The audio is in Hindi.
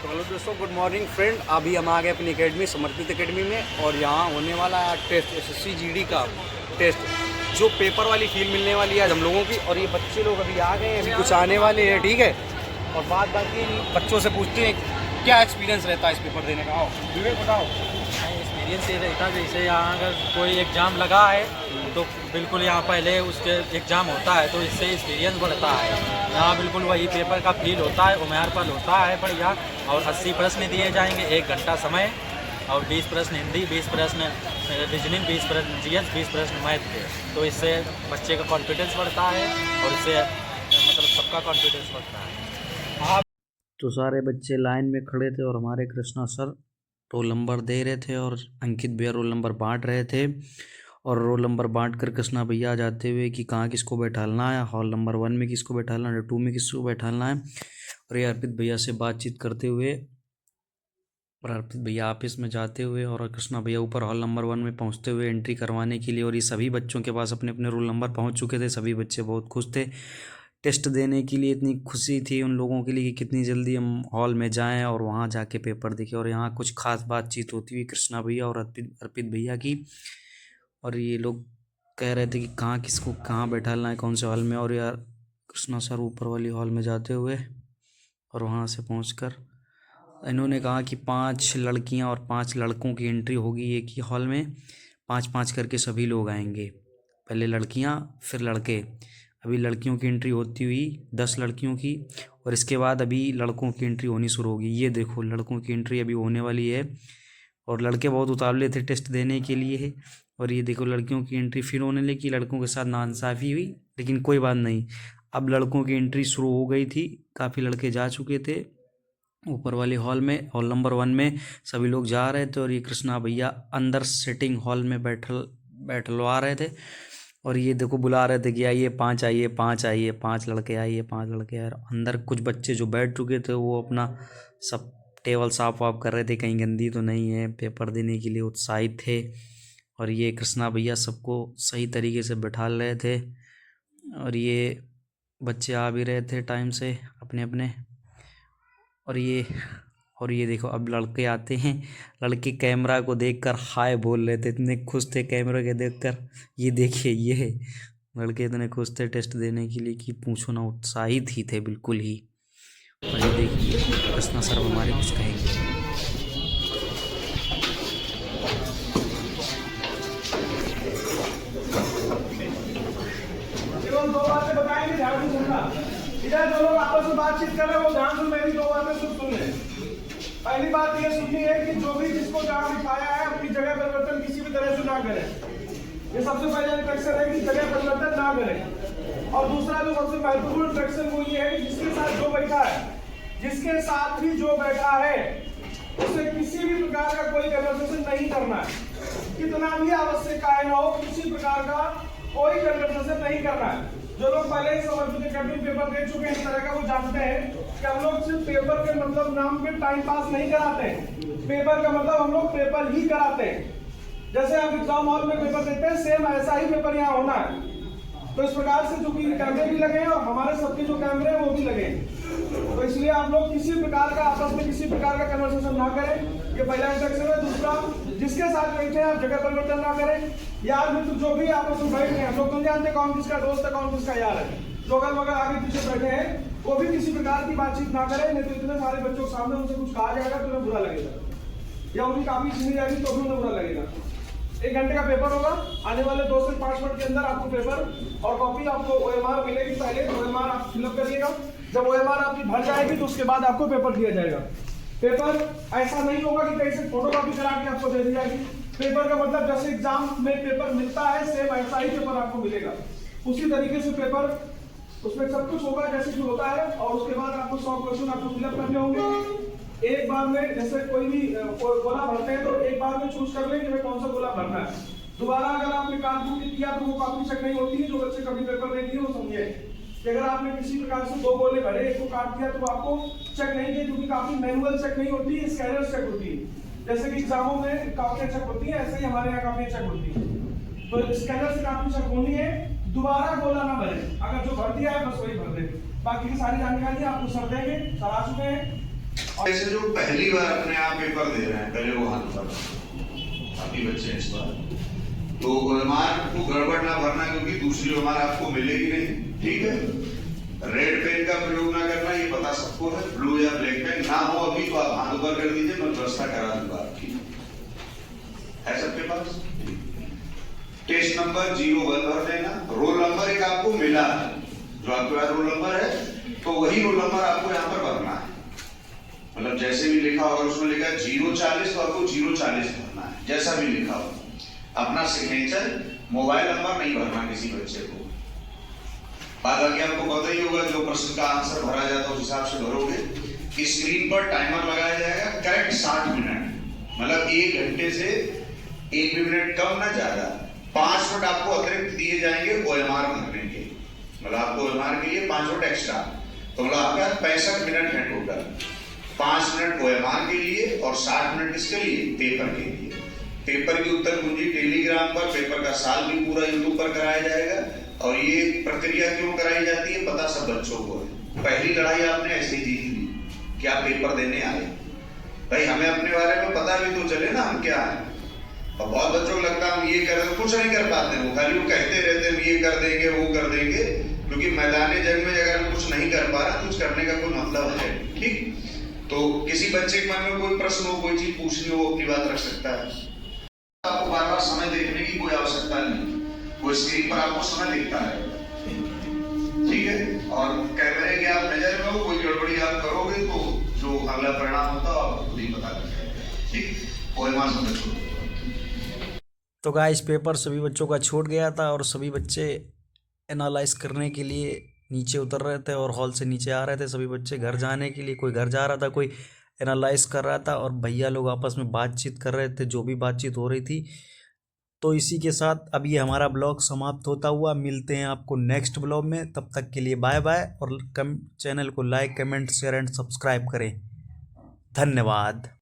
तो हेलो दोस्तों, गुड मॉर्निंग फ्रेंड। अभी हम आ गए अपनी एकेडमी समर्पित एकेडमी में और यहाँ होने वाला है टेस्ट एसएससी जीडी का टेस्ट, जो पेपर वाली फील मिलने वाली है आज हम लोगों की। और ये बच्चे लोग अभी आ गए हैं, अभी कुछ आने वाले हैं, ठीक है। और बात बाकी बच्चों से पूछते हैं क्या एक्सपीरियंस रहता है इस पेपर देने का। आओ विवेक बताओ। एक्सपीरियंस ये रहता है जैसे यहाँ अगर कोई एग्ज़ाम लगा है तो बिल्कुल यहाँ पहले उसके एग्ज़ाम होता है तो इससे एक्सपीरियंस बढ़ता है। यहाँ बिल्कुल वही पेपर का फील होता है, उम्र पर होता है बढ़िया। और 80 प्रश्न दिए जाएंगे, 1 घंटा समय, और 20 प्रश्न हिंदी, 20 प्रश्न रीजनिंग, 20 प्रश्न जीएस, 20 प्रश्न मैथ के। तो इससे बच्चे का कॉन्फिडेंस बढ़ता है और इससे मतलब सबका कॉन्फिडेंस बढ़ता है। तो सारे बच्चे लाइन में खड़े थे और हमारे कृष्णा सर रोल नंबर दे रहे थे और अंकित भैया रोल नंबर बांट रहे थे। और रोल नंबर बांट कर कृष्णा भैया जाते हुए कि कहाँ किसको बैठालना है, हॉल नंबर 1 में किसको बैठालना है, 2 में किसको बैठालना है। और ये अर्पित भैया से बातचीत करते हुए और अर्पित भैया ऑफिस में जाते हुए और कृष्णा भैया ऊपर हॉल नंबर 1 में पहुंचते हुए एंट्री करवाने के लिए। और ये सभी बच्चों के पास अपने अपने रोल नंबर पहुंच चुके थे। सभी बच्चे बहुत खुश थे। टेस्ट देने के लिए इतनी खुशी थी उन लोगों के लिए कि कितनी जल्दी हम हॉल में जाएं और वहां जाके पेपर देखें। और यहाँ कुछ खास बातचीत होती हुई कृष्णा भैया और अर्पित भैया की। और ये लोग कह रहे थे कि कहाँ किसको कहाँ बैठाना है, कौन से हॉल में। और यार कृष्णा सर ऊपर वाली हॉल में जाते हुए और वहाँ से पहुँचकर इन्होंने कहा कि 5 लड़कियाँ और 5 लड़कों की एंट्री होगी एक ही हॉल में। 5-5 करके सभी लोग आएंगे, पहले लड़कियाँ फिर लड़के। अभी लड़कियों की एंट्री होती हुई 10 लड़कियों की, और इसके बाद अभी लड़कों की एंट्री होनी शुरू होगी। ये देखो लड़कों की एंट्री अभी होने वाली है। और लड़के बहुत उतावले थे टेस्ट देने के लिए। और ये देखो लड़कियों की एंट्री फिर होने लगी। लड़कों के साथ नाइंसाफ़ी हुई, लेकिन कोई बात नहीं, अब लड़कों की एंट्री शुरू हो गई थी। काफ़ी लड़के जा चुके थे ऊपर वाले हॉल में, हॉल नंबर 1 में सभी लोग जा रहे थे। और ये कृष्णा भैया अंदर सिटिंग हॉल में बैठलवा रहे थे। और ये देखो बुला रहे थे कि आइए 5 आइए, 5 आइए, 5 लड़के आइए, 5 लड़के आए। अंदर कुछ बच्चे जो बैठ चुके थे वो अपना सब टेबल साफ वाफ कर रहे थे, कहीं गंदी तो नहीं है, पेपर देने के लिए उत्साहित थे। और ये कृष्णा भैया सबको सही तरीके से बैठा रहे थे। और ये बच्चे आ भी रहे थे टाइम से अपने अपने। और ये देखो अब लड़के आते हैं। लड़के कैमरा को देखकर हाय बोल रहे थे, इतने खुश थे कैमरा के देखकर। ये देखिए ये लड़के इतने खुश थे टेस्ट देने के लिए कि पूछो ना, उत्साहित ही थे बिल्कुल ही। और ये देखिए कृष्णा सर हमारे कुछ कहेंगे। केवल 2 बातें बताएंगे, ध्यान से सुनना। इधर जो लोग आपस में बातचीत कर रहे हैं वो ध्यान से मेरी 2 बातें सुन लें। पहली बात ये सुननी है कि जो भी जिसको जहाँ बिठाया है अपनी जगह परिवर्तन किसी भी तरह से ना करें। ये सबसे पहला इंस्ट्रक्शन है कि जगह परिवर्तन ना करें। और दूसरा जो सबसे महत्वपूर्ण इंस्ट्रक्शन वो ये है कि जिसके साथ जो बैठा है, जिसके साथ भी जो बैठा है उसे किसी भी प्रकार का कोई कन्वर्सेशन नहीं करना है। कितना भी आवश्यक कार्य ना हो, किसी प्रकार का कोई कन्वर्सेशन नहीं करना है। जो लोग पहले ही समर्पित एकेडमी पेपर दे चुके हैं इस तरह का, वो जानते हैं कि हम लोग सिर्फ पेपर के मतलब नाम पे टाइम पास नहीं कराते हैं। पेपर का मतलब हम लोग पेपर ही कराते हैं। जैसे आप एग्जाम हॉल में पेपर देते हैं, सेम ऐसा ही पेपर यहाँ होना है। तो इस प्रकार से जो कि कैमरे भी लगे हैं और हमारे सबके जो कैमरे हैं वो भी लगे हैं। तो इसलिए आप लोग किसी प्रकार का आपस में किसी प्रकार का कन्वर्सेशन ना करें। ये पहला इंस्ट्रक्शन है। दूसरा, जिसके साथ बैठे हैं आप जगह परिवर्तन ना करें। यार मित्र जो भी आपस में बैठ रहे हैं, लोग नहीं जानते कौन किसका दोस्त है कौन किसका यार है। जो अगर मगर आगे पीछे बैठे हैं वो भी किसी प्रकार की बातचीत ना करें, नहीं तो इतने सारे बच्चों के सामने उनसे कुछ कहा जाएगा तो उन्हें बुरा लगेगा, या उनकी काफी सुनी जाएगी तो भी उन्हें बुरा लगेगा। 1 घंटे का पेपर होगा। आने वाले 2 से 5 मिनट के अंदर आपको पेपर और कॉपी आपको OMR मिलेगी। पहले OMR आप फिलअप करिएगा। जब OMR आपकी भर जाएगी तो उसके बाद आपको पेपर दिया जाएगा। पेपर ऐसा नहीं होगा कि कहीं से फोटोकॉपी करा के आपको दे दी जाएगी। पेपर का मतलब जैसे एग्जाम में पेपर मिलता है सेम ऐसा ही पेपर आपको मिलेगा। उसी तरीके से पेपर उसमें सब कुछ होगा जैसे कि होता है। और उसके बाद आपको 100 क्वेश्चन आपको फिलअप करने होंगे। एक बार में जैसे कोई भी गोला भरते हैं तो एक बार में चूज कर लें कि हमें कौन सा गोला भरना है। दोबारा अगर आपने काट किया तो वो कॉपी चेक नहीं होती है। जो बच्चे कभी पेपर नहीं दिए वो समझे कि अगर आपने किसी प्रकार से 2 गोले भरे, एक को काट दिया तो आपको चेक नहीं किया, क्योंकि काफी मैनुअल चेक नहीं होती है, स्कैनर चेक होती है। जैसे कि एग्जामों में काफी चेक होती है, ऐसे ही हमारे यहाँ काफी चेक होती है। तो स्कैनर से काफी चेक होनी है। दोबारा गोला ना भरे, अगर जो भर दिया है बस वही भर दे। बाकी की सारी जानकारी आपको सर देंगे, सर आ चुके हैं। ऐसे जो पहली बार अपने आप पेपर दे रहे हैं, पहले वो हाथ पर काफी बच्चे इस बार, तो OMR को गड़बड़ ना भरना, क्योंकि दूसरी OMR आपको मिलेगी नहीं, ठीक है। रेड पेन का प्रयोग ना करना, ये पता सबको है। ब्लू या ब्लैक पेन ना हो अभी तो आप हाथ ऊपर कर दीजिए, मैं व्यवस्था करा दूंगा आपकी। है सबके पास? टेस्ट नंबर 01 भर देना। रोल नंबर एक आपको मिला है, जो आपके पास रोल नंबर है, तो वही रोल नंबर आपको यहाँ पर भरना है। मतलब जैसे भी लिखा होगा, उसमें लिखा है 040 तो आपको 040 भरना है, जैसा भी लिखा हो। अपना सिग्नेचर, मोबाइल नंबर नहीं भरना किसी बच्चे को। बाद बाकी आपको पता ही होगा, जो प्रश्न का आंसर भरा जाता है उस हिसाब से भरोगे। स्क्रीन पर टाइमर लगाया जाएगा, करेक्ट 60 मिनट, मतलब 1 घंटे से 1 भी मिनट कम ना ज्यादा। 5 मिनट आपको अतिरिक्त दिए जाएंगे OMR भरने के, मतलब आपको OMR के लिए 5 मिनट एक्स्ट्रा, तो मतलब आपका 65 मिनट है टोटल। 5 मिनट OMR के लिए और 60 मिनट किसके लिए? पेपर के लिए। पेपर की उत्तर कुंजी टेलीग्राम पर, पेपर का साल भी पूरा यूट्यूब पर कराया जाएगा। और ये प्रक्रिया क्यों कराई जाती है पता सब बच्चों को है। पहली लड़ाई आपने ऐसे ही जीत ली कि आप पेपर देने आए। भाई हमें अपने बारे में पता भी तो चले ना हम क्या है। और बहुत बच्चों को लगता है हम ये कर, कुछ नहीं कर पाते, वो खाली वो कहते रहते हैं ये कर देंगे वो कर देंगे, क्योंकि मैदान जंग में अगर हम कुछ नहीं कर पा रहा, कुछ करने का कोई मतलब है। ठीक, तो किसी बच्चे के मन में कोई प्रश्न हो, कोई चीज पूछनी हो, अपनी बात रख सकता है। आपको बार बार समय देखने की कोई आवश्यकता नहीं, वो स्क्रीन पर आपको समय दिखता है, ठीक है। और कैमरे के आप नजर में हो, कोई गड़बड़ी आप करोगे तो जो अगला परिणाम होता है आपको खुद ही पता लग जाएगा। ठीक, OMR समझो। तो गाइस पेपर सभी बच्चों का छूट गया था और सभी बच्चे एनालाइज करने के लिए नीचे उतर रहे थे और हॉल से नीचे आ रहे थे। सभी बच्चे घर जाने के लिए, कोई घर जा रहा था, कोई एनालाइज कर रहा था, और भैया लोग आपस में बातचीत कर रहे थे, जो भी बातचीत हो रही थी। तो इसी के साथ अब ये हमारा ब्लॉग समाप्त होता हुआ, मिलते हैं आपको नेक्स्ट ब्लॉग में। तब तक के लिए बाय बाय, और चैनल को like, comment, share and subscribe करें। धन्यवाद।